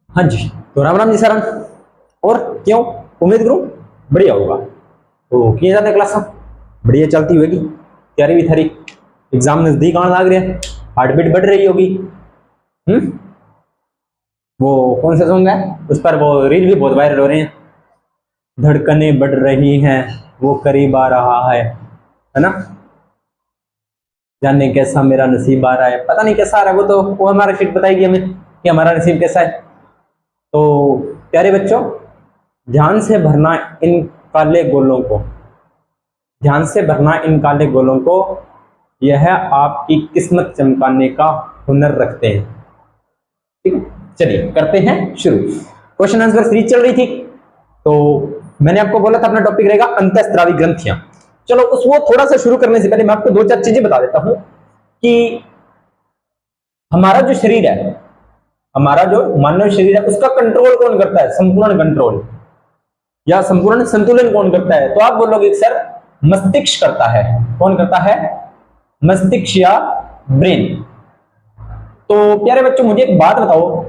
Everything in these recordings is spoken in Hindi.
हाँ जी, तो राम राम जी सर। और क्यों, उम्मीद करूं बढ़िया होगा। तो किए जाते क्लास बढ़िया चलती होगी, तैयारी भी थारी, एग्जाम नजदीक आने लग रहे हैं, हार्ट बीट बढ़ रही होगी। वो कौन सा सॉन्ग है, उस पर वो रील भी बहुत वायरल हो रहे हैं, धड़कनें बढ़ रही हैं, वो करीब आ रहा है ना। जाने कैसा मेरा नसीब आ रहा है, पता नहीं कैसा आ रहा है, वो हमारा शीट बताएगी हमें कि हमारा नसीब कैसा है। तो प्यारे बच्चों, ध्यान से भरना इन काले गोलों को, ध्यान से भरना इन काले गोलों को, यह आपकी किस्मत चमकाने का हुनर रखते हैं। ठीक है, चलिए करते हैं शुरू। क्वेश्चन आंसर सीरीज चल रही थी, तो मैंने आपको बोला था अपना टॉपिक रहेगा अंतःस्रावी ग्रंथियां। चलो उस वो थोड़ा सा शुरू करने से पहले मैं आपको दो चार चीजें बता देता हूं कि हमारा जो शरीर है, हमारा जो मानव शरीर है, उसका कंट्रोल कौन करता है, संपूर्ण कंट्रोल या संपूर्ण संतुलन कौन करता है। तो आप बोलोगे सर मस्तिष्क करता है। कौन करता है, मस्तिष्क या ब्रेन। तो प्यारे बच्चों मुझे एक बात बताओ,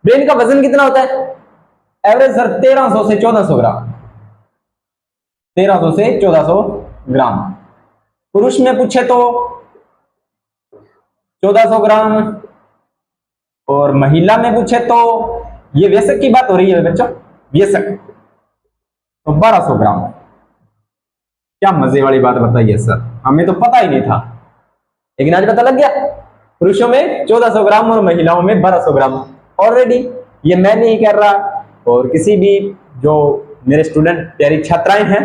ब्रेन का वजन कितना होता है एवरेज सर? 1300 से 1400 ग्राम, 1300 से 1400 ग्राम। पुरुष में पूछे तो 1400 ग्राम, और महिला में पूछे तो, ये वयस्क की बात हो रही है बच्चों, वयस्क तो 1200 ग्राम। क्या मजे वाली बात बताइए सर, हमें तो पता ही नहीं था, लेकिन आज पता लग गया। पुरुषों में 1400 ग्राम और महिलाओं में 1200 ग्राम ऑलरेडी। ये मैं नहीं कर रहा, और किसी भी जो मेरे स्टूडेंट प्यारी छात्राएं हैं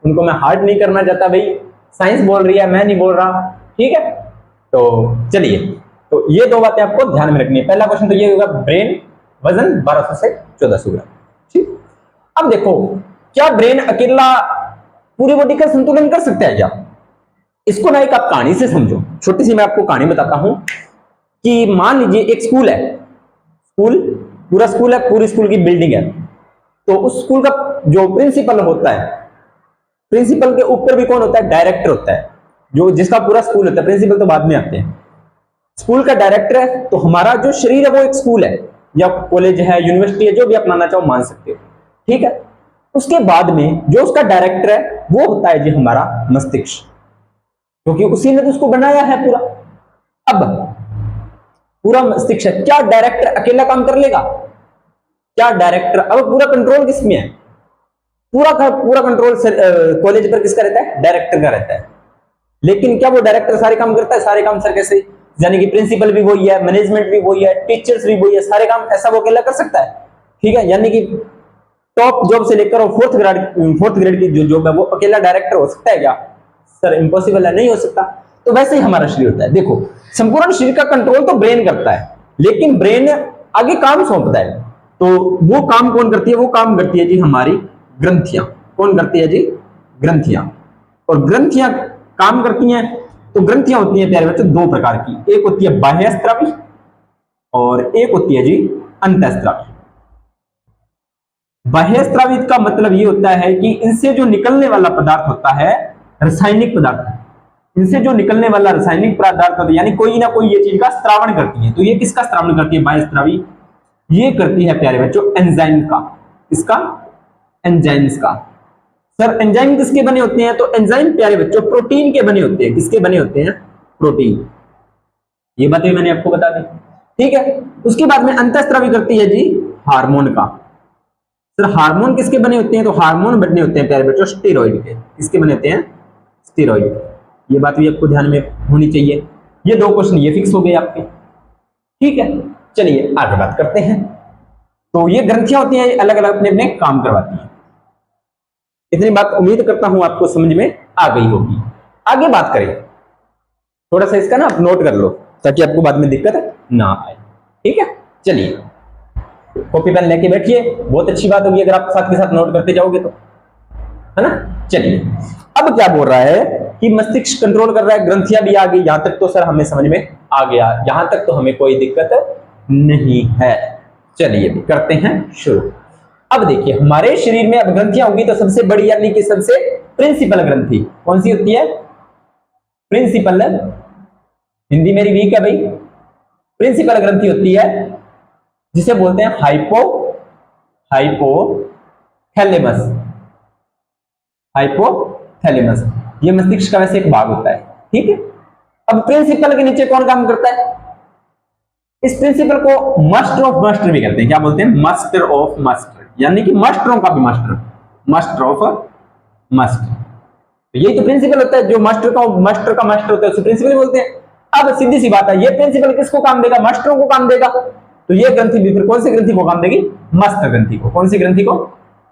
उनको मैं हार्ड नहीं करना चाहता, भाई साइंस बोल रही है, मैं नहीं बोल रहा। ठीक है, तो चलिए, तो ये दो बातें आपको ध्यान में रखनी है। पहला क्वेश्चन तो ये होगा, ब्रेन वजन 1200 से 1400 ग्राम। ठीक, अब देखो, क्या ब्रेन अकेला पूरी बॉडी का संतुलन कर सकता है क्या? इसको ना एक आप कहानी से समझो, छोटी सी मैं आपको कहानी बताता हूं कि मान लीजिए एक स्कूल है, स्कूल पूरा स्कूल है, पूरी स्कूल की बिल्डिंग है। तो उस स्कूल का जो प्रिंसिपल होता है, प्रिंसिपल के ऊपर भी कौन होता है, डायरेक्टर होता है, जो जिसका पूरा स्कूल होता है। प्रिंसिपल तो बाद में आते हैं, स्कूल का डायरेक्टर है। तो हमारा जो शरीर है वो एक स्कूल है या कॉलेज है, यूनिवर्सिटी है, जो भी अपनाना चाहो मान सकते हो। ठीक है, उसके बाद में जो उसका डायरेक्टर है वो होता है जी हमारा मस्तिष्क, क्योंकि उसी ने तो उसको बनाया है पूरा। अब पूरा मस्तिष्क है, क्या डायरेक्टर अकेला काम कर लेगा? क्या डायरेक्टर, अब पूरा कंट्रोल किसमें है? पूरा कंट्रोल कॉलेज पर किसका रहता है, डायरेक्टर का रहता है। लेकिन क्या वो डायरेक्टर सारे काम करता है? सारे काम सर कैसे, यानी कि प्रिंसिपल भी वही है, मैनेजमेंट भी वही है, टीचर्स भी वही है, सारे काम ऐसा वो अकेला कर सकता है? ठीक है, यानी कि टॉप जॉब से लेकर और फोर्थ ग्रेड की जो जॉब है वो अकेला डायरेक्टर हो सकता है क्या? सर इम्पॉसिबल है, नहीं हो सकता। तो वैसे ही हमारा शरीर होता है। देखो, संपूर्ण शरीर का कंट्रोल तो ब्रेन करता है, लेकिन ब्रेन आगे काम सौंपता है। तो वो काम कौन करती है? वो काम करती है जी हमारी ग्रंथियां। कौन करती है जी? ग्रंथियां। और ग्रंथियां काम करती हैं, तो ग्रंथियां होती हैं प्यारे बच्चों दो प्रकार की, एक होती है बाह्यस्रावी और एक होती है जी अंतःस्रावी। बाह्यस्रावित का मतलब ये होता है कि इनसे जो निकलने वाला पदार्थ होता है रासायनिक पदार्थ, इनसे जो निकलने वाला रासायनिक पदार्थ होता है, यानी कोई ना कोई ये चीज का स्त्रावण करती है। तो ये किसका स्त्रावण करती है बाह्यस्रावी? ये करती है प्यारे बच्चों एंजाइम का। इसका, एंजाइम्स का। सर एंजाइम किसके बने होते हैं? तो एंजाइम प्यारे बच्चों प्रोटीन के बने होते हैं। किसके बने होते हैं? प्रोटीन। ये बातें मैंने आपको बता दी। ठीक है, उसके बाद में अंतःस्रावी करती है जी हार्मोन का। सर हार्मोन किसके बने होते हैं? तो हार्मोन बने होते हैं प्यारे बच्चों स्टेरॉइड के। किसके बने होते हैं? स्टेरॉइड। ये बात भी आपको ध्यान में होनी चाहिए। ये दो क्वेश्चन ये फिक्स हो गए आपके। ठीक है, चलिए आगे बात करते हैं। तो ये ग्रंथियां होती हैं, अलग अलग अपने अपने काम करवाती हैं। इतनी बात उम्मीद करता हूं आपको समझ में आ गई होगी। आगे बात करें, थोड़ा सा इसका ना आप नोट कर लो ताकि आपको बाद में दिक्कत ना आए। ठीक है, चलिए कॉपी पेन लेके बैठिए, बहुत अच्छी बात होगी अगर आप साथ के साथ नोट करते जाओगे तो, है ना। चलिए, अब क्या बोल रहा है कि मस्तिष्क कंट्रोल कर रहा है, ग्रंथियां भी आ गई, यहां तक तो सर हमें समझ में आ गया, यहां तक तो हमें कोई दिक्कत नहीं है। चलिए करते हैं शुरू। अब देखिए हमारे शरीर में अब ग्रंथियां होंगी, तो सबसे बड़ी यानी कि सबसे प्रिंसिपल ग्रंथि कौन सी होती है? प्रिंसिपल, हिंदी मेरी वीक है भाई। प्रिंसिपल ग्रंथि होती है जिसे बोलते हैं हाइपोथैलेमस। हाइपोथैलेमस ये मस्तिष्क का वैसे एक भाग होता है, ठीक है। अब प्रिंसिपल के नीचे कौन काम करता है? इस प्रिंसिपल को मास्टर ऑफ मास्टर भी कहते हैं। क्या बोलते हैं? मास्टर ऑफ मास्टर, यानी कि मास्टरों का भी मास्टर, मास्टर ऑफ मास्टर। तो यही तो प्रिंसिपल होता है, जो मास्टर का मास्टर होता है उसे प्रिंसिपल बोलते हैं। अब सीधी सी बात है, ये प्रिंसिपल किसको काम देगा? मास्टरों को काम देगा। तो ये ग्रंथि भी फिर कौन सी ग्रंथि को काम देगी? मास्टर ग्रंथि को। कौन सी ग्रंथि को?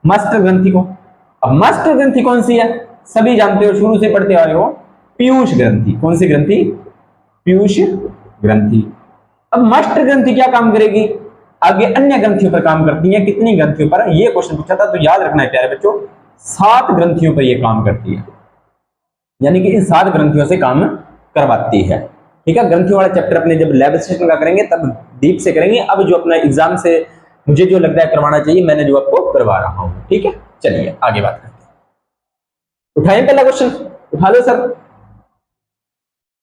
मास्टर ग्रंथि को। अब मास्टर ग्रंथि कौन सी है? सभी जानते हो, शुरू से पढ़ते आ रहे हो, पीयूष ग्रंथि। कौन सी ग्रंथि? पीयूष ग्रंथि। अब मास्टर ग्रंथि क्या काम करेगी? आगे अन्य ग्रंथियों पर काम करती है। कितनी ग्रंथियों पर? ये क्वेश्चन पूछा था, तो याद रखना है प्यारे बच्चों, 7 ग्रंथियों पर यह काम करती है, यानी कि इन 7 ग्रंथियों से काम करवाती है, ठीक है। ग्रंथियों वाला चैप्टर अपने जब लैब सेशन का करेंगे तब डीप से करेंगे। अब जो अपना एग्जाम से मुझे जो लगता है करवाना चाहिए, मैंने जो आपको करवा रहा हूं, ठीक है। चलिए आगे बात करते हैं। उठाएं पहला क्वेश्चन, उठा लो सर।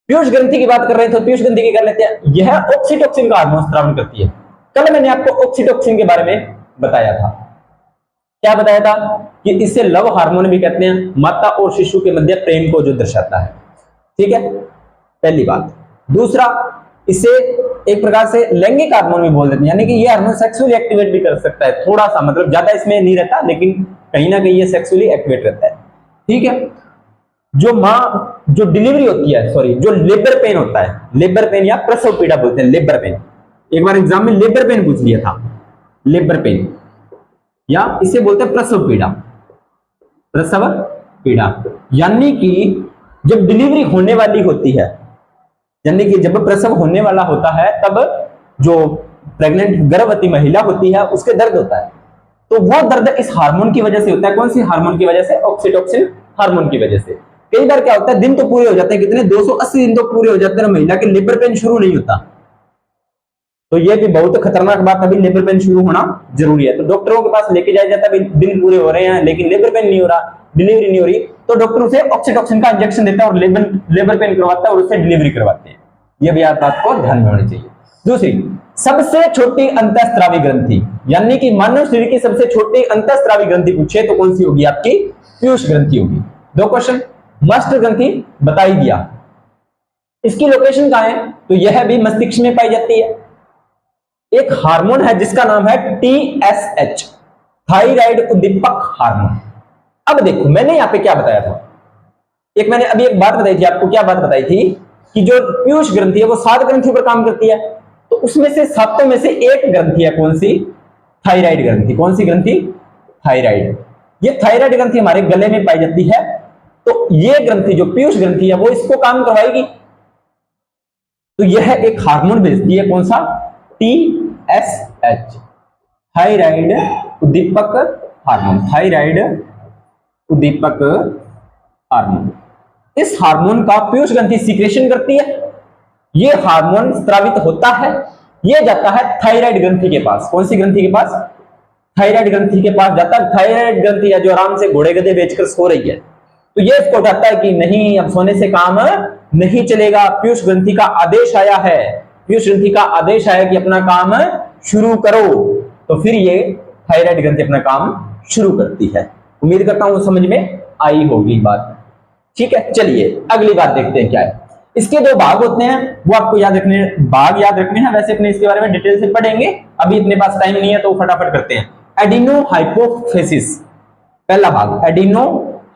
पीयूष ग्रंथि की बात कर रहे थे, तो पीयूष ग्रंथि की कर लेते हैं। यह ऑक्सीटोसिन का हार्मोन स्रावन करती है। कल मैंने आपको ऑक्सीटोसिन के बारे में बताया था। क्या बताया था? कि इसे लव हार्मोन भी कहते हैं, माता और शिशु के मध्य प्रेम को जो दर्शाता है, ठीक है, पहली बात। दूसरा, इसे एक प्रकार से लैंगिक हार्मोन भी बोल देते हैं, यानी कि ये हार्मोन सेक्सुअली एक्टिवेट भी कर सकता है, थोड़ा सा, मतलब ज्यादा इसमें नहीं रहता, लेकिन कहीं ना कहीं ये सेक्सुअली एक्टिवेट रहता है, ठीक है। जो माँ जो डिलीवरी होती है, सॉरी, जो लेबर पेन होता है, लेबर पेन या प्रसव पीड़ा बोलते हैं, लेबर पेन। एक बार एग्जाम में लेबर पेन पूछ लिया था, लेबर पेन, या इसे बोलते हैं प्रसव पीड़ा, प्रसव पीड़ा। यानी कि जब डिलीवरी होने वाली होती है, यानी कि जब प्रसव होने वाला होता है, तब जो प्रेग्नेंट गर्भवती महिला होती है उसके दर्द होता है, तो वो दर्द इस हार्मोन की वजह से होता है। कौन सी हार्मोन की वजह से? ऑक्सीटोसिन हार्मोन की वजह से। कई बार क्या होता है, दिन तो पूरे हो जाते हैं, कितने 280 दिन तो पूरे हो जाते हैं, महिला के लेबर पेन शुरू नहीं होता। तो ये भी बहुत खतरनाक बात है, अभी लेबर पेन शुरू होना जरूरी है। तो डॉक्टरों के पास लेके जाया जाता है, दिन पूरे हो रहे हैं लेकिन लेबर पेन नहीं हो रहा, डिलीवरी नहीं हो रही, तो डॉक्टर उसे ऑक्सीटोसिन का इंजेक्शन देता है और लेबर पेन करवाता है और उससे डिलीवरी करवाते हैं। ये भी आपको ध्यान में होनी चाहिए। दूसरी, सबसे छोटी अंतःस्रावी ग्रंथि, यानी कि मानव शरीर की सबसे छोटी अंतःस्रावी ग्रंथि पूछे तो कौन सी होगी? आपकी पीयूष ग्रंथि होगी। 2 क्वेश्चन। मास्टर ग्रंथि बता ही दिया, इसकी लोकेशन कहां है? तो यह भी मस्तिष्क में पाई जाती है। एक हार्मोन है जिसका नाम है TSH, थायराइड उद्दीपक हार्मोन। अब देखो, मैंने यहां पे क्या बताया था, एक मैंने अभी एक बात बताई थी आपको। क्या बात बताई थी? कि जो पीयूष ग्रंथि है वो 7 ग्रंथियों पर काम करती है, तो उसमें से 7 में से एक ग्रंथि है, कौन सी? थायराइड ग्रंथि। कौन सी ग्रंथि? थायराइड। ये थायराइड ग्रंथि हमारे गले में पाई जाती है, तो ये ग्रंथि जो पीयूष ग्रंथि है वो इसको काम करवाएगी। तो यह एक हार्मोन भेजती है, कौन सा? TSH, थायराइड उद्दीपक हार्मोन, थायराइड उद्दीपक हार्मोन। इस हार्मोन का पीयूष ग्रंथि सीक्रेशन करती है। यह हार्मोन स्रावित होता है, यह जाता है थायराइड ग्रंथि के पास। कौन सी ग्रंथि के पास? थायराइड ग्रंथि के पास जाता है। थायराइड ग्रंथि है जो आराम से घोड़े गधे बेचकर सो रही है, तो यह इसको कहता है कि नहीं, अब सोने से काम नहीं चलेगा, पीयूष ग्रंथि का आदेश आया है, पीयूष ग्रंथि का आदेश आया कि अपना काम शुरू करो। तो फिर ये थायराइड ग्रंथि अपना काम शुरू करती है। उम्मीद करता हूं समझ में आई होगी बात, ठीक है। चलिए अगली बात देखते हैं क्या है। इसके 2 भाग होते हैं, वो आपको याद रखने, भाग याद रखने हैं। वैसे अपने इसके बारे में डिटेल से पढ़ेंगे, अभी अपने पास टाइम नहीं है तो फटाफट करते हैं। एडिनो हाइपोफिसिस, पहला भाग एडिनो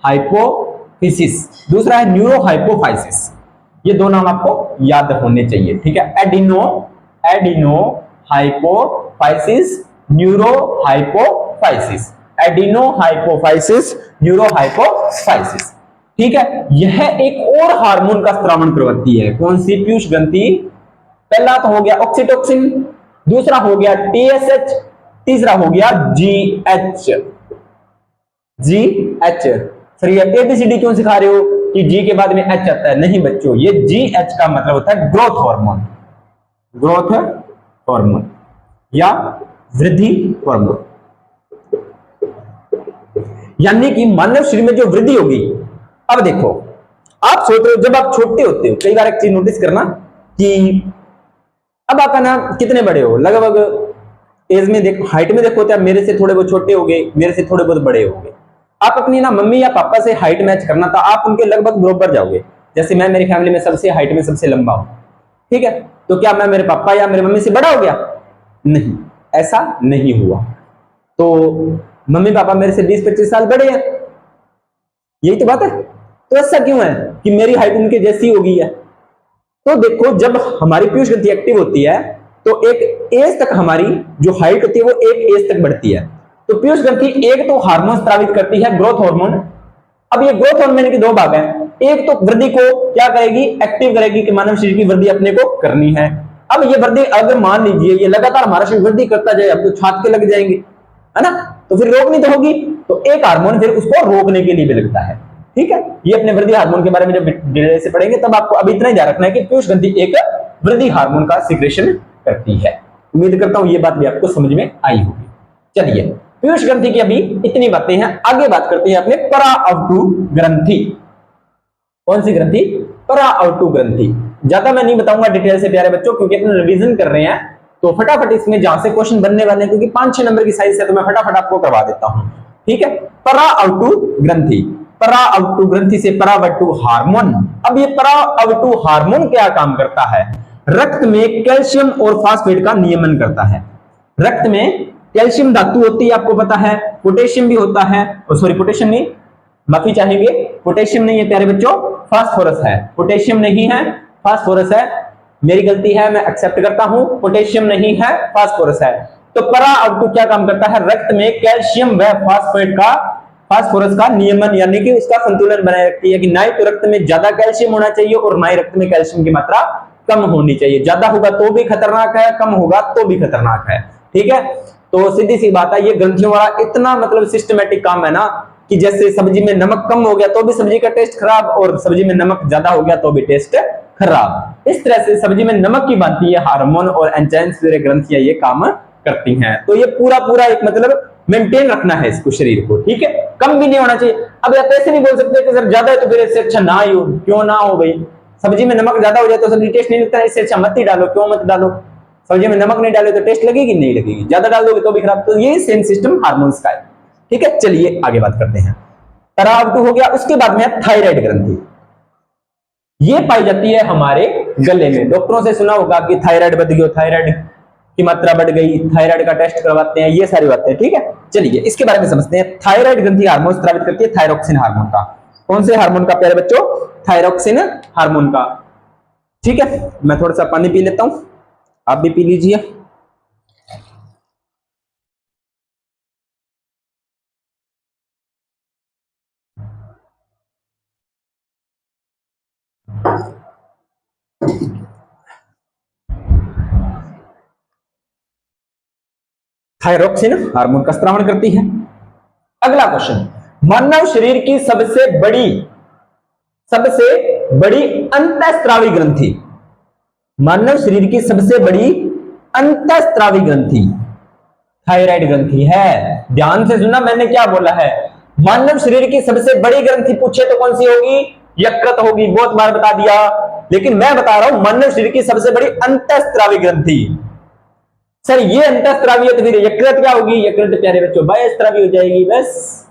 हाइपोफिसिस, दूसरा है न्यूरो हाइपोफाइसिस। ये 2 नाम आपको याद होने चाहिए, ठीक है। Adeno hypophysis, neuro hypophysis, adeno hypophysis, neuro hypophysis, ठीक है। यह एक और हार्मोन का स्रावन करवाती है। कौन सी? पीयूष ग्रंथि। पहला तो हो गया ऑक्सीटोसिन, दूसरा हो गया TSH, तीसरा हो गया GH। सर ये ABCD क्यों सिखा रहे हो कि G के बाद में H आता है? नहीं बच्चों, ये GH का मतलब होता है ग्रोथ हार्मोन, ग्रोथ हार्मोन या वृद्धि हार्मोन। यानी कि मानव शरीर में जो वृद्धि होगी, अब देखो, आप सोच रहे हो जब आप छोटे होते हो, कई बार एक चीज नोटिस करना कि अब आपका नाम कितने बड़े हो, लगभग एज में देखो, हाइट में देखो तो आप मेरे से थोड़े बहुत छोटे हो गए, मेरे से थोड़े बहुत बड़े हो गए। आप अपनी ना मम्मी या पापा से हाइट मैच करना था, आप उनके लगभग बराबर जाओगे। जैसे मैं मेरी फैमिली में सबसे हाइट में सबसे लंबा हूं, ठीक है, तो क्या मैं मेरे पापा या मेरी मम्मी से बड़ा हो गया? नहीं, ऐसा नहीं हुआ। तो मम्मी पापा मेरे से 20-25 साल बड़े हैं, यही तो बात है। तो ऐसा क्यों है कि मेरी हाइट उनके जैसी हो गई है? तो देखो, जब हमारी पीयूष ग्रंथि एक्टिव होती है तो एक एज तक हमारी जो हाइट होती है वो एक एज तक बढ़ती है। तो पीयूष ग्रंथि एक तो हार्मोन स्रावित करती है, ग्रोथ हार्मोन। अब ये ग्रोथ हार्मोन के दो भाग हैं, एक तो वृद्धि को क्या करेगी, एक्टिव करेगी कि मानव शरीर की वृद्धि अपने को करनी है। अब ये वृद्धि अगर मान लीजिए ये लगातार हमारा शरीर वृद्धि करता जाए, अब तो छात के लग जाएंगे, है ना, तो फिर रोकनी तो होगी। तो एक हार्मोन फिर उसको रोकने के लिए भी लगता है, ठीक है। ये अपने वृद्धि हार्मोन के बारे में जब डिटेल से पढ़ेंगे तब आपको अभी इतना ही ध्यान रखना है कि पीयूष ग्रंथि एक वृद्धि हार्मोन का सीक्रेशन करती है। उम्मीद करता हूं ये बात भी आपको समझ में आई होगी। चलिए, पीयूष ग्रंथि की अभी इतनी बातें हैं, आगे बात करते हैं अपने पराअवटु ग्रंथि। कौन सी ग्रंथि? पराअवटु ग्रंथि। ज्यादा मैं नहीं बताऊंगा डिटेल से प्यारे बच्चों, क्योंकि अपने रिवीजन कर रहे हैं तो फटाफट इसमें जहां से क्वेश्चन बनने वाले हैं, क्योंकि 5-6 नंबर की साइज है तो मैं फटाफट आपको करवा देता हूं, ठीक है। पराअवटु ग्रंथि, पराअवटु ग्रंथि से पराअवटु हार्मोन। अब ये पराअवटु हार्मोन क्या काम करता है? रक्त में कैल्शियम और फास्फेट का नियमन करता है। रक्त में कैल्शियम धातु होती है, आपको पता है, पोटेशियम भी होता है, सॉरी पोटेशियम नहीं, माफी चाहेंगे, पोटेशियम नहीं है प्यारे बच्चों, फास्फोरस है। पोटेशियम नहीं है, फास्फोरस है, मेरी गलती है, मैं एक्सेप्ट करता हूं, पोटेशियम नहीं है, फास्फोरस है। तो पराअवटु क्या काम करता है? रक्त में कैल्शियम व फास्फोरस का नियमन यानी कि उसका संतुलन बनाए रखती है कि ना ही तो रक्त में ज्यादा कैल्शियम होना चाहिए और ना ही रक्त में कैल्शियम की मात्रा कम होनी चाहिए। ज्यादा होगा तो भी खतरनाक है, कम होगा तो भी खतरनाक है, ठीक है। तो सीधी सी बात है, ये ग्रंथियों वाला इतना मतलब सिस्टमेटिक काम है ना कि जैसे सब्जी में नमक कम हो गया तो भी सब्जी का टेस्ट खराब, और सब्जी में नमक ज्यादा हो गया तो भी टेस्ट खराब। इस तरह से सब्जी में नमक की भांति ये हार्मोन और एंजाइम्स जैसे ग्रंथियां ये काम करती हैं। तो ये पूरा एक मतलब मेंटेन रखना है इसको, शरीर को, ठीक है, कम भी नहीं होना चाहिए। अब आप ऐसे नहीं बोल सकते कि सर ज्यादा है तो फिर इससे अच्छा ना ही हो। क्यों ना हो भाई? सब्जी में नमक ज्यादा हो जाए तो सब्जी टेस्ट नहीं लगता है, इससे अच्छा मत ही डालो। क्यों मत डालो? सब्जी में नमक नहीं डाले तो टेस्ट लगेगी नहीं लगेगी, ज्यादा डाल दोगे तो भी खराब। तो ये सेम सिस्टम हार्मोन्स का है, ठीक है। चलिए आगे बात करते हैं। पराअवटु हो गया, उसके बाद में थायराइड ग्रंथि। ये पाई जाती है हमारे गले में। डॉक्टरों से सुना होगा कि थायराइड बढ़ गई, थायराइड की मात्रा बढ़ गई, थायराइड का टेस्ट करवाते हैं, ये सारी बातें, ठीक है। चलिए इसके बारे में समझते हैं। थायराइड ग्रंथि हार्मोन स्रावित करती है थायरोक्सिन हार्मोन का। कौन से हार्मोन का प्यारे बच्चों? थायरोक्सिन हार्मोन का, ठीक है। मैं थोड़ा सा पानी पी लेता हूं, आप भी पी लीजिए। थायरोक्सिन हार्मोन का स्रावण करती है। अगला क्वेश्चन, मानव शरीर की सबसे बड़ी अंतःस्रावी ग्रंथि। मानव शरीर की सबसे बड़ी अंतःस्रावी ग्रंथि थायराइड ग्रंथि है। ध्यान से सुनना, मैंने क्या बोला है। मानव शरीर की सबसे बड़ी ग्रंथि पूछे तो कौन सी होगी? यकृत होगी, बहुत बार बता दिया, लेकिन मैं बता रहा हूं मानव शरीर की सबसे बड़ी अंतःस्रावी ग्रंथि। सर ये अंतःस्रावी है तो फिर यकृत क्या होगी? यकृत प्यारे बच्चों बाह्यस्रावी हो जाएगी, बस,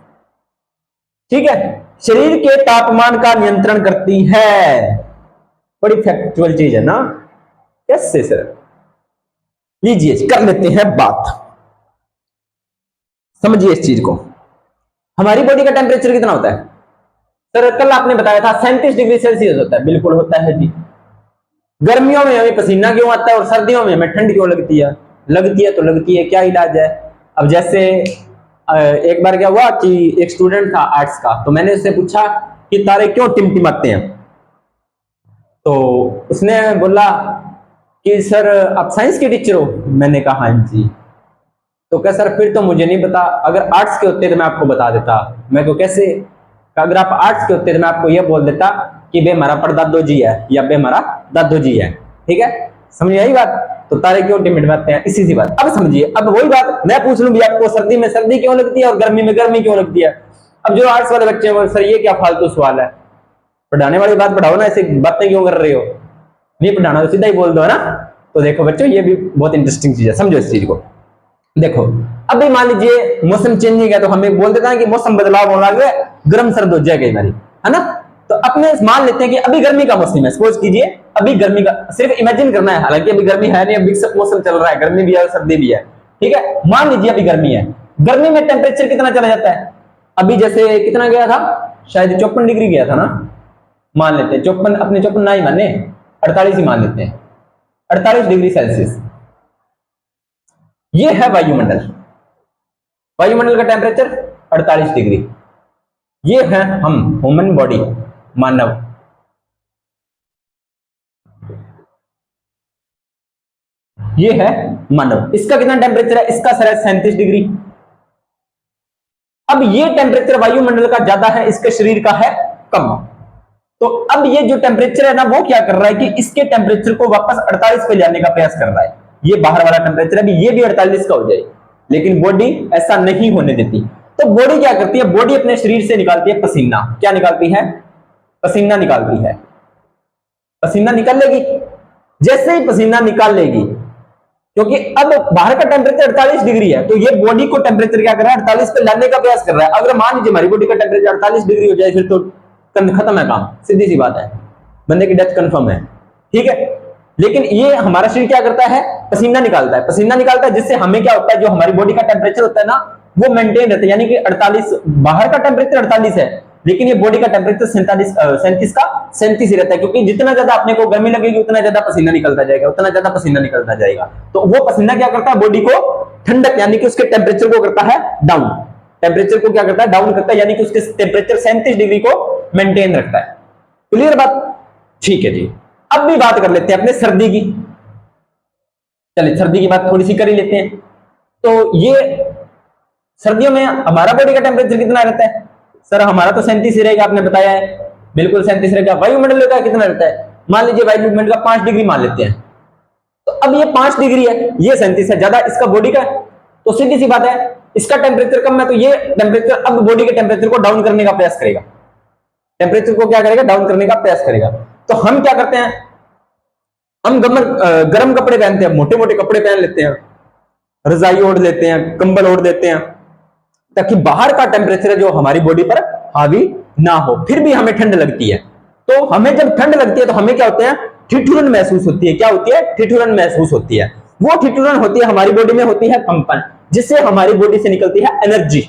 ठीक है। शरीर के तापमान का नियंत्रण करती है। बड़ी फैक्चुअल चीज है ना, कैसे सर? लीजिए कर लेते हैं बात, समझिए इस चीज को। हमारी बॉडी का टेम्परेचर कितना होता है? सर कल आपने बताया था 37 डिग्री सेल्सियस होता है। बिल्कुल होता है जी। गर्मियों में हमें पसीना क्यों आता है और सर्दियों में हमें ठंड क्यों लगती है? लगती है तो लगती है, क्या इलाज है? अब जैसे एक बार क्या हुआ कि एक स्टूडेंट था आर्ट्स का, तो मैंने उससे पूछा कि तारे क्यों टिमटिमाते हैं? तो उसने बोला कि सर आप साइंस के टीचर हो? मैंने कहा हाँ जी। तो क्या सर फिर तो मुझे नहीं पता, अगर आर्ट्स के होते तो मैं आपको बता देता। मैं को कैसे? अगर आप आर्ट्स के होते तो मैं आपको यह बोल देता कि बे हमारा परदादो जी है या बे हमारा दादो जी है, ठीक है। समझ आई बात? तो तारे क्यों टिमटिमाते हैं, इसी सी बात। अब समझिए, अब वही बात मैं पूछ लूं भी आपको, सर्दी में सर्दी क्यों लगती है और गर्मी में गर्मी क्यों लगती है? अब जो आर्ट्स वाले बच्चे हैं, सर ये क्या फालतू सवाल है? पढ़ाने वाली बात पढ़ाओ ना, ऐसे बातें क्यों कर रहे हो? नहीं पढ़ाना तो सीधा ही बोल दो, है ना। तो देखो बच्चों, ये भी बहुत इंटरेस्टिंग चीज है, समझो इस चीज को। देखो अभी मान लीजिए मौसम चेंज नहीं गया तो हमें बोल देता है कि मौसम बदलाव होने लगा, गर्म सर्द हो जाएगा बारी, है ना। तो अपने मान लेते हैं कि अभी गर्मी का मौसम है, सपोज कीजिए अभी गर्मी का, सिर्फ इमेजिन करना है, हालांकि अभी गर्मी है नहीं, अभी सब मौसम चल रहा है, गर्मी भी है और सर्दी भी है, ठीक है। मान लीजिए अभी गर्मी है, गर्मी में टेम्परेचर कितना चला जाता है, अभी जैसे कितना गया था, शायद 54 डिग्री गया था ना, मान लेते हैं 54, अपने 54 ना ही माने, 48 ही मान लेते हैं, 48 डिग्री सेल्सियस। ये है वायुमंडल, वायुमंडल का टेम्परेचर 48 डिग्री। ये है हम, ह्यूमन बॉडी, मानव। ये है मानव, इसका कितना टेम्परेचर है, इसका सर 37 डिग्री। अब ये टेम्परेचर वायुमंडल का ज्यादा है, इसके शरीर का है कम। तो अब ये जो टेम्परेचर है ना, वो क्या कर रहा है कि इसके टेम्परेचर को वापस 48 पे लाने का प्रयास कर रहा है। ये बाहर वाला टेम्परेचर अभी ये भी 48 का हो जाए, लेकिन बॉडी ऐसा नहीं होने देती। तो बॉडी क्या करती है, बॉडी अपने शरीर से निकालती है पसीना। क्या निकालती है, पसीना निकालती है। पसीना निकाल लेगी, जैसे ही पसीना निकाल लेगी, क्योंकि अब बाहर का टेम्परेचर 48 डिग्री है, तो ये बॉडी को टेम्परेचर क्या कर रहा है, 48 पे लाने का प्रयास कर रहा है। अगर मान लीजिए हमारी बॉडी का टेम्परेचर 48 डिग्री हो जाए, फिर तो खत्म है काम, सीधी सी बात है, बंदे की डेथ कंफर्म है, ठीक है। लेकिन ये हमारा शरीर क्या करता है, पसीना निकालता है, पसीना निकालता है, जिससे हमें क्या होता है, जो हमारी बॉडी का टेम्परेचर होता है ना, वो मेंटेन रहता है। यानी कि 48, बाहर का टेम्परेचर 48 है, लेकिन ये बॉडी का टेम्परेचर 37 ही रहता है, क्योंकि जितना ज्यादा अपने को गर्मी लगेगी उतना ज्यादा पसीना निकलता जाएगा, उतना ज्यादा पसीना निकलता जाएगा। तो वो पसीना क्या करता है, बॉडी को ठंडक, यानी कि उसके टेम्परेचर को करता है डाउन, टेम्परेचर को क्या करता है, डाउन करता है, यानी कि उसके टेम्परेचर 37 डिग्री को मेंटेन रखता है। क्लियर बात, ठीक है जी। अब भी बात कर लेते हैं अपने सर्दी की, चलिए सर्दी की बात थोड़ी सी कर ही लेते हैं। तो ये सर्दियों में हमारा बॉडी का टेम्परेचर कितना रहता है, सर हमारा तो 37 ही रहेगा, आपने बताया है, बिल्कुल 37 रहेगा। वायुमंडल का कितना रहता है, मान लीजिए वायुमंडल का 5 डिग्री मान लेते हैं, तो अब ये 5 डिग्री है, ये 37 है, ज्यादा इसका बॉडी का, तो सीधी सी बात है, इसका टेम्परेचर कम है, तो ये टेम्परेचर अब बॉडी के टेम्परेचर को डाउन करने का प्रयास करेगा, टेम्परेचर को क्या करेगा, डाउन करने का प्रयास करेगा। तो हम क्या करते हैं, हम गर्म कपड़े पहनते हैं, मोटे मोटे कपड़े पहन लेते हैं, रजाई ओढ़ लेते हैं, कंबल ओढ़ लेते हैं, ताकि बाहर का टेम्परेचर जो हमारी बॉडी पर हावी ना हो। फिर भी हमें ठंड लगती है, तो हमें जब ठंड लगती है तो हमें क्या होते हैं, ठिठुरन महसूस होती है। क्या होती है, ठिठुरन महसूस होती है। वो ठिठुरन होती है, हमारी बॉडी में होती है कंपन, जिससे हमारी बॉडी से निकलती है एनर्जी,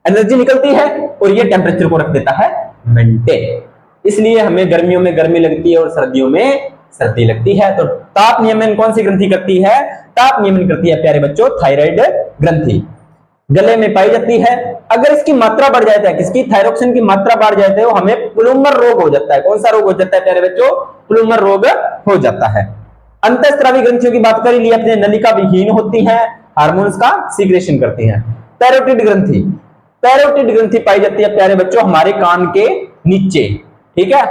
एनर्जी निकलती है, और ये टेम्परेचर को रख देता है मेंटेन। इसलिए हमें गर्मियों में गर्मी लगती है और सर्दियों में सर्दी लगती है। तो ताप नियमन कौन सी ग्रंथि करती है, ताप नियमन करती है प्यारे बच्चों थायराइड ग्रंथि, गले में पाई जाती है। अगर इसकी मात्रा बढ़ जाती है, किसकी, थायरोक्सिन की मात्रा बढ़ जाती है, हमें प्लूमर रोग हो जाता है। कौन सा रोग हो जाता है प्यारे बच्चों, प्लूमर रोग हो जाता है। अंतःस्रावी ग्रंथियों की बात कर ली अपने, नलिका विहीन होती है, हार्मोन्स का सीक्रेशन करती है। पैरोटिड ग्रंथि, पैरोटिड ग्रंथि पाई जाती है प्यारे बच्चों हमारे कान के नीचे, ठीक है,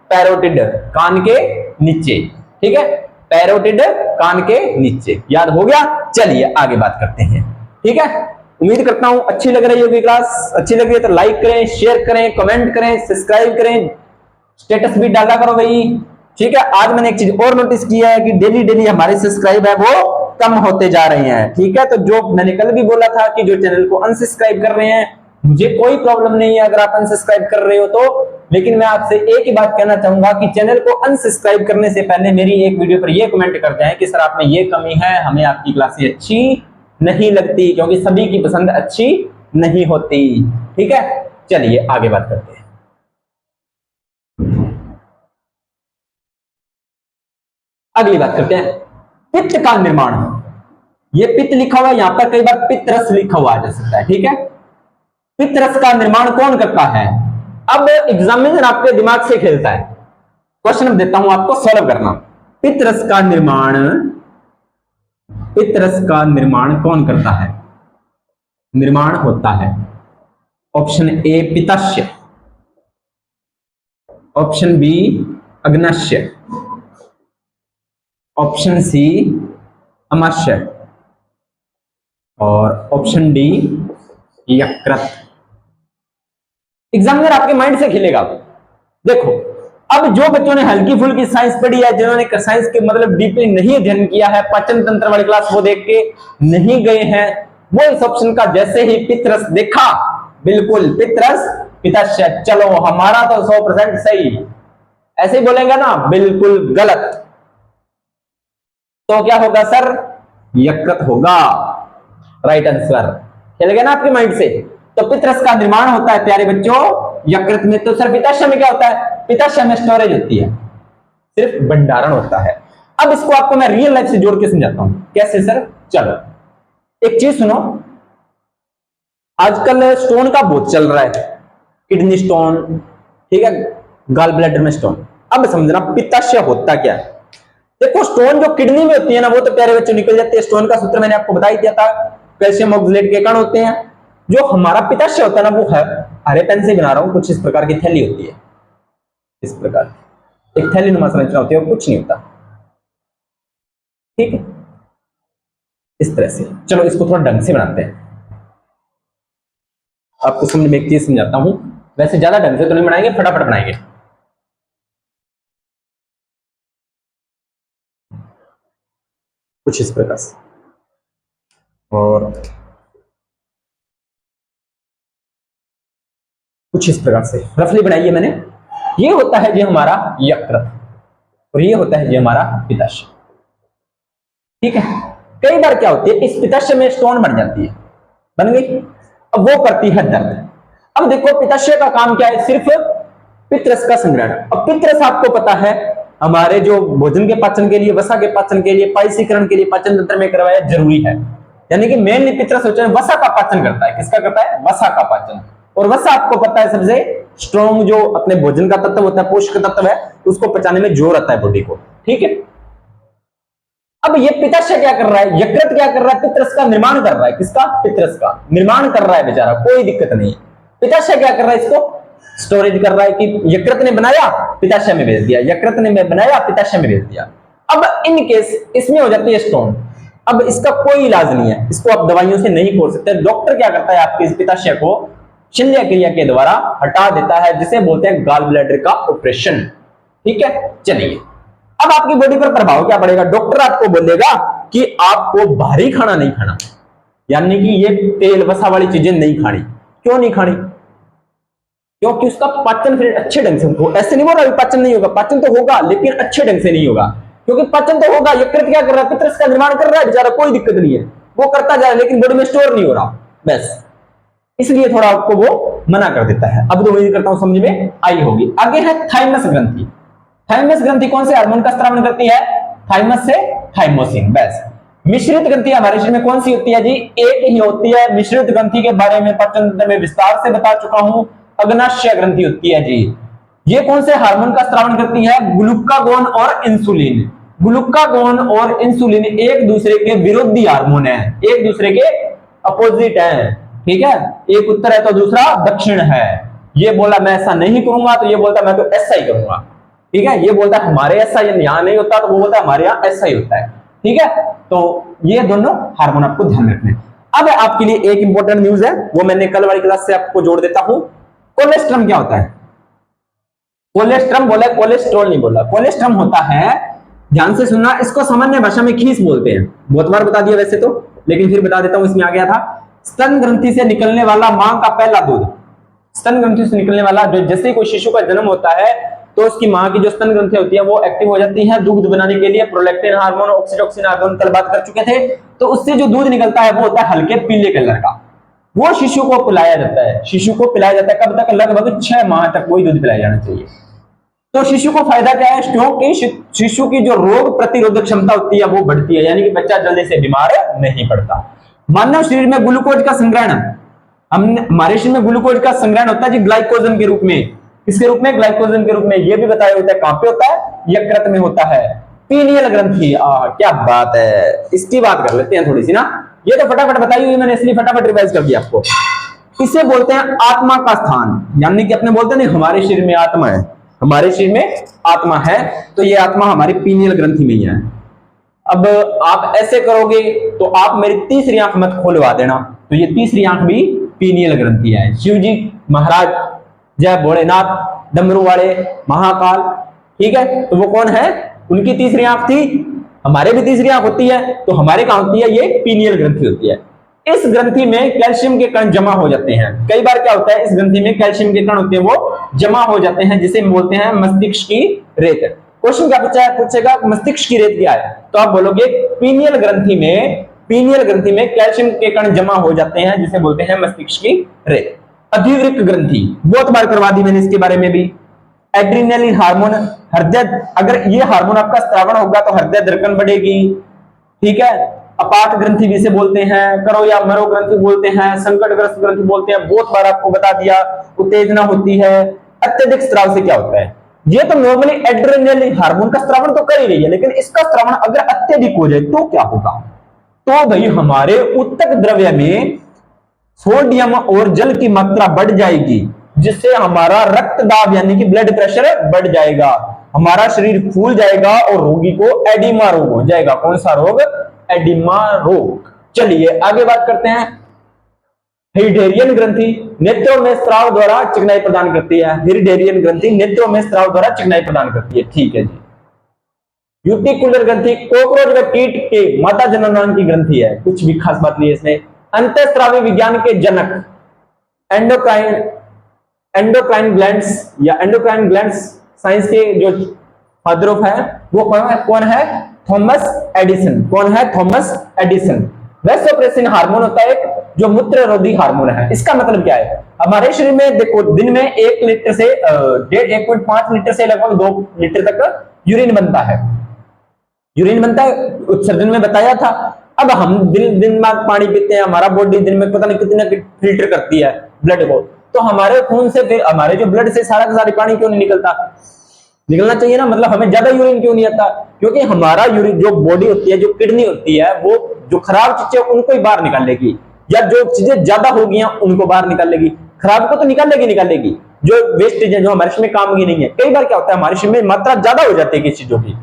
पैरोटिड कान के नीचे, ठीक है, पैरोटिड कान के नीचे, याद हो गया। चलिए आगे बात करते हैं, ठीक है। उम्मीद करता हूं अच्छी लग रही होगी क्लास, अच्छी लग रही है तो लाइक करें, शेयर करें, कमेंट करें, सब्सक्राइब करें, स्टेटस भी डाला करो भाई, ठीक है। आज मैंने एक चीज और नोटिस किया है कि डेली डेली हमारे सब्सक्राइब है वो कम होते जा रहे हैं, ठीक है। तो जो मैंने कल भी बोला था कि जो चैनल को अनसब्सक्राइब कर रहे हैं, मुझे कोई प्रॉब्लम नहीं है अगर आप अनसब्सक्राइब कर रहे हो तो, लेकिन मैं आपसे एक ही बात कहना चाहूंगा कि चैनल को अनसब्सक्राइब करने से पहले मेरी एक वीडियो पर ये कमेंट कर जाएं कि सर आप में ये कमी है, हमें आपकी क्लासें अच्छी नहीं लगती, क्योंकि सभी की पसंद अच्छी नहीं होती, ठीक है। चलिए आगे बात करते हैं। अगली बात करते हैं पित्त का निर्माण। ये पित्त लिखा हुआ है यहां पर, कई बार पित्त रस लिखा हुआ आ जा सकता है, ठीक है। पित्त रस का निर्माण कौन करता है, अब एग्जामिनर आपके दिमाग से खेलता है, क्वेश्चन देता हूं आपको, सॉल्व करना। पित्त रस का निर्माण, पित्त रस का निर्माण कौन करता है, निर्माण होता है ऑप्शन ए पित्ताशय, ऑप्शन बी अग्न्याशय, ऑप्शन सी अमाशय, और ऑप्शन डी यकृत। एग्जामिनर आपके माइंड से खेलेगा। देखो अब जो बच्चों ने हल्की फुल्की साइंस पढ़ी है, जिन्होंने साइंस के मतलब डीपली नहीं अध्ययन किया है, पाचन तंत्र वाली क्लास वो देख के नहीं गए हैं, वो इस ऑप्शन का जैसे ही पितरस देखा, बिल्कुल पितरस पिताशय, चलो हमारा तो 100% सही, ऐसे ही बोलेंगे ना, बिल्कुल गलत। तो क्या होगा सर? यकृत होगा, राइट आंसर। चल गया ना आपके माइंड से? तो पितरस का निर्माण होता है प्यारे बच्चों यकृत में। तो सर पिताशय में क्या होता है? पिताशय में स्टोरेज होती है, सिर्फ भंडारण होता है। अब इसको आपको मैं रियल लाइफ से जोड़ के समझाता हूं। कैसे सर? चलो एक चीज सुनो, आजकल स्टोन का बहुत चल रहा है, किडनी स्टोन, ठीक है, गॉल ब्लैडर में स्टोन। अब समझना पित्ताशय होता क्या है। देखो स्टोन जो किडनी में होती है ना, वो तो प्यारे बच्चों निकल जाती है। स्टोन का सूत्र मैंने आपको बता ही दिया था, कैल्शियम ऑक्सलेट के कण होते हैं। जो हमारा पित्ताशय होता है ना, वो है, हरे पेन से बना रहा हूं, कुछ इस प्रकार की थैली होती है, इस प्रकार एक थैली नुमा संरचना होती है, और कुछ नहीं होता, ठीक है, इस तरह से। चलो इसको थोड़ा ढंग से बनाते हैं, आपको समझ में एक चीज समझाता हूं। वैसे ज्यादा ढंग से तो नहीं बनाएंगे, फटाफट बनाएंगे। कुछ इस प्रकार से, और कुछ इस प्रकार से रफली बनाइए मैंने। ये होता है जी हमारा यकृत, और ये होता है जी हमारा पित्ताशय, ठीक है। कई बार क्या होती है, इस पित्ताशय में स्टोन बन जाती है, बन गई, अब वो करती है दर्द। अब देखो पित्ताशय का काम क्या है? सिर्फ पित्तरस का संग्रहण। अब पित्तरस आपको पता है हमारे जो भोजन के पाचन के लिए, वसा के पाचन के लिए, पाइसीकरण के लिए पाचन तंत्र में करवाया जरूरी है। यानी कि मेनली पित्तरस वसा का पाचन करता है। किसका करता है? वसा का पाचन। और वसा आपको पता है सबसे स्ट्रॉन्ग जो अपने भोजन का तत्व होता है, पोषक तत्व है, उसको पचाने में जोर आता है बॉडी को, ठीक है। अब ये पित्ताशय क्या कर रहा है? यकृत क्या कर रहा है? पित्तरस का निर्माण कर रहा है। किसका? पित्तरस का निर्माण कर रहा है बेचारा, कोई दिक्कत नहीं। पित्ताशय क्या कर रहा है? इसको स्टोरेज कर रहा है कि यकृत ने बनाया, पित्ताशय में भेज दिया, यकृत ने बनाया, पित्ताशय में भेज दिया। अब इन केस इसमें हो जाती है स्टोन। अब इसका कोई इलाज नहीं है, इसको आप दवाइयों से नहीं खोल सकते। डॉक्टर क्या करता है? आपके इस पित्ताशय को शल्य क्रिया के द्वारा हटा देता है, जिसे बोलते हैं गॉल ब्लैडर का ऑपरेशन, ठीक है। चलिए अब आपकी बॉडी पर प्रभाव क्या पड़ेगा? डॉक्टर आपको बोलेगा कि आपको भारी खाना नहीं खाना, यानी कि ये तेल वसा वाली चीजें नहीं खानी। क्यों नहीं खानी? क्योंकि उसका पाचन फिर अच्छे ढंग से हो। ऐसे नहीं बोल रहा पाचन नहीं होगा, पाचन तो होगा लेकिन अच्छे ढंग से नहीं होगा। क्योंकि पाचन तो होगा, यकृत क्या कर रहा है? पित्तरस का निर्माण कर रहा है बेचारा, कोई दिक्कत नहीं है, वो करता जा रहा है, लेकिन बॉडी में स्टोर नहीं हो रहा, बस इसलिए थोड़ा आपको वो मना कर देता है। अब तो उम्मीद करता हूं समझ में आई होगी। आगे है थाइमस ग्रंथि। थाइमस ग्रंथि कौन से हार्मोन का स्रावन करती है? थाइमस से थाइमोसिन, बस। मिश्रित ग्रंथि हमारे शरीर में कौन सी होती है जी? एक ही होती है। मिश्रित ग्रंथि के बारे में पाचन तंत्र में विस्तार से बता चुका हूं, अग्नाशय ग्रंथि होती है जी। ये कौन से हार्मोन का स्रावन करती है? ग्लूकागोन और इंसुलिन। ग्लूकागोन और इंसुलिन एक दूसरे के विरोधी हार्मोन है, एक दूसरे के अपोजिट है, ठीक है। एक उत्तर है तो दूसरा दक्षिण है। ये बोला मैं ऐसा नहीं करूंगा, तो ये बोलता मैं तो ऐसा ही करूंगा, ठीक है। ये बोलता है हमारे ऐसा यहां नहीं होता, तो वो बोलता है हमारे यहां ऐसा ही होता है, ठीक है। तो ये दोनों हार्मोन आपको ध्यान में रखने। अब आपके लिए एक इंपॉर्टेंट न्यूज है, वो मैंने कल वाली क्लास से आपको जोड़ देता हूं। कोलेस्ट्रम क्या होता है? कोलेस्ट्रम बोला, कोलेस्ट्रॉल नहीं बोला। कोलेस्ट्रम होता है, ध्यान से सुनना, इसको सामान्य भाषा में खीस बोलते हैं। बहुत बार बता दिया वैसे तो, लेकिन फिर बता देता हूं, इसमें आ गया था। स्तन ग्रंथि से निकलने वाला मां का पहला दूध। स्तन ग्रंथि से निकलने वाला, जो जैसे ही कोई शिशु का जन्म होता है तो उसकी मां की जो स्तन ग्रंथि होती है वो एक्टिव हो जाती है दूध बनाने के लिए। प्रोलैक्टिन हार्मोन, ऑक्सीटोसिन हार्मोन कल बात कर चुके थे। तो उससे जो दूध निकलता है वो होता है हल्के पीले कलर का। वो शिशु को पिलाया जाता है। शिशु को पिलाया जाता है कब तक? लगभग 6 माह तक वही दूध पिलाया जाना चाहिए। तो शिशु को फायदा क्या है? क्योंकि शिशु की जो रोग प्रतिरोधक क्षमता होती है वो बढ़ती है, यानी कि बच्चा जल्दी से बीमार नहीं पड़ता। मानव शरीर में ग्लूकोज का संग्रहण, हमारे शरीर में ग्लूकोज का संग्रहण होता है जी ग्लाइकोजन के रूप में। किसके रूप में? ग्लाइकोजन के रूप में। ये भी बताया होता है कहां पे होता है? यकृत में होता है। पीनियल ग्रंथि, क्या बात है, इसकी बात कर लेते हैं थोड़ी सी ना। ये तो फटाफट बताई हुई मैंने, इसलिए फटाफट रिवाइज कर दिया आपको। इसे बोलते हैं आत्मा का स्थान, यानी कि अपने बोलते हैं हमारे शरीर में आत्मा है, हमारे शरीर में आत्मा है, तो ये आत्मा हमारी पीनियल ग्रंथि में ही है। अब आप ऐसे करोगे तो आप मेरी तीसरी आंख मत खोलवा देना, तो ये तीसरी आंख भी पीनियल ग्रंथि है। शिव जी महाराज, जय भोलेनाथ, डमरू वाले, महाकाल, ठीक है। तो वो कौन है? उनकी तीसरी आंख थी, हमारे भी तीसरी आंख होती है, तो हमारे कहां होती है? ये पीनियल ग्रंथि होती है। इस ग्रंथि में कैल्शियम के कण जमा हो जाते हैं। कई बार क्या होता है, इस ग्रंथि में कैल्शियम के कण होते हैं वो जमा हो जाते हैं, जिसे बोलते हैं मस्तिष्क की रेत। क्वेश्चन क्या पूछेगा, मस्तिष्क की रेत क्या है, तो आप बोलोगे पीनियल ग्रंथि में कैल्शियम के कण जमा हो जाते हैं, जिसे बोलते हैं मस्तिष्क की रेत। अधिवृक्क ग्रंथि बहुत बार करवा दी मैंने इसके बारे में भी। एड्रिनलिन हार्मोन, हृदय, अगर ये हार्मोन आपका स्रावण होगा तो हृदय धड़कन बढ़ेगी, ठीक है। अपात ग्रंथि भी इसे बोलते हैं, करो या मरो ग्रंथि बोलते हैं, संकटग्रस्त ग्रंथि बोलते हैं, बहुत बार आपको बता दिया। उत्तेजना होती है। अत्यधिक स्राव से क्या होता है, ये तो नॉर्मली एड्रेनलिन हार्मोन का स्रावण तो कर ही रही है, लेकिन इसका स्रावण अगर अत्यधिक हो जाए तो क्या होगा, तो भाई हमारे उत्तक द्रव्य में सोडियम और जल की मात्रा बढ़ जाएगी, जिससे हमारा रक्त दाब यानी कि ब्लड प्रेशर बढ़ जाएगा, हमारा शरीर फूल जाएगा और रोगी को एडिमा रोग हो जाएगा। कौन सा रोग, एडिमा रोग। चलिए आगे बात करते हैं। हिरडेरियन ग्रंथि नेत्रों में स्राव द्वारा चिकनाई प्रदान करती है। हिरडेरियन ग्रंथि नेत्रों में स्राव द्वारा चिकनाई प्रदान करती है, ठीक है जी। यूटिकुलर ग्रंथि कॉकरोच व कीट के माता जननांग की ग्रंथि है, कुछ भी खास बात नहीं है इसमें। अंतःस्रावी विज्ञान के जनक एंडोक्राइन ग्लैंड्स या एंडोक्राइन ग्लैंड्स साइंस के जो फादर ऑफ है वो कौन है, थॉमस एडिसन। कौन है, थॉमस एडिसन। वैसोप्रेसिन हार्मोन होता है जो मूत्ररोधी हार्मोन है। इसका मतलब क्या है, हमारे शरीर में देखो दिन में 1 लीटर से 1.5 लीटर से लगभग 2 लीटर तक यूरिन बनता है। यूरिन बनता है, उत्सर्जन में बताया था। अब हम दिन में पानी पीते हैं, हमारा बॉडी दिन में पता नहीं कितना फिल्टर करती है ब्लड को, तो हमारे खून से फिर हमारे जो ब्लड से सारा का सारा पानी क्यों नहीं निकलता, निकलना चाहिए ना, मतलब हमें ज्यादा यूरिन क्यों नहीं आता, क्योंकि हमारा यूरिन जो बॉडी होती है, जो किडनी होती है, वो जो खराब चीजें उनको ही बाहर निकाल लेगी, या जो चीजें ज्यादा हो गई उनको बाहर निकाल लेगी, खराब को तो निकालेगी, जो वेस्टेज है जो हमारे शरीर में काम की नहीं है। कई बार क्या होता है, हमारे शरीर में मात्रा ज्यादा हो जाती है किसी चीजों की,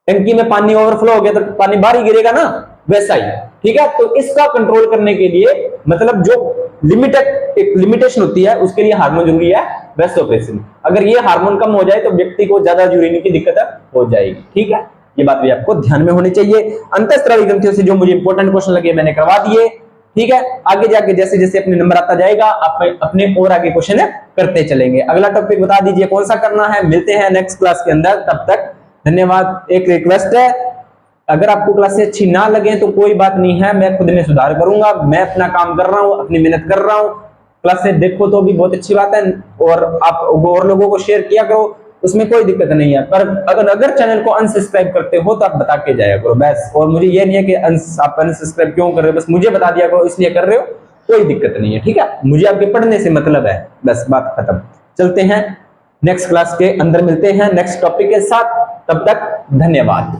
टंकी में पानी ओवरफ्लो हो गया तो पानी बाहर ही गिरेगा ना, वैसा ही, ठीक है। तो इसका कंट्रोल करने के लिए मतलब जो लिमिटेशन होती है उसके लिए हार्मोन जरूरी है, वैसोप्रेसिन। अगर ये हार्मोन कम हो जाए तो व्यक्ति को ज्यादा यूरिन की दिक्कत हो जाएगी, ठीक है। ये बात भी आपको ध्यान में होनी चाहिए। अंतःस्रावी ग्रंथियों से जो मुझे इंपॉर्टेंट क्वेश्चन लगे मैंने करवा दिए, ठीक है। आगे जाके जैसे जैसे अपने नंबर आता जाएगा आप अपने और आगे क्वेश्चन करते चलेंगे। अगला टॉपिक बता दीजिए कौन सा करना है, मिलते हैं नेक्स्ट क्लास के अंदर, तब तक धन्यवाद। एक रिक्वेस्ट है, अगर आपको क्लासेस अच्छी ना लगे तो कोई बात नहीं है, मैं खुद में सुधार करूंगा, मैं अपना काम कर रहा हूं, अपनी मेहनत कर रहा हूं। क्लासेस देखो तो भी बहुत अच्छी बात है, और आप और लोगों को शेयर किया करो, उसमें कोई दिक्कत नहीं है। पर अगर चैनल को अनसब्सक्राइब करते हो तो आप बता के जाया करो बस, और मुझे ये नहीं है कि आप अनसब्सक्राइब क्यों कर रहे हो, बस मुझे बता दिया करो इसलिए कर रहे हो, कोई दिक्कत नहीं है, ठीक है। मुझे आपके पढ़ने से मतलब है, बस बात खत्म। चलते हैं नेक्स्ट क्लास के अंदर, मिलते हैं नेक्स्ट टॉपिक के साथ, तब तक धन्यवाद।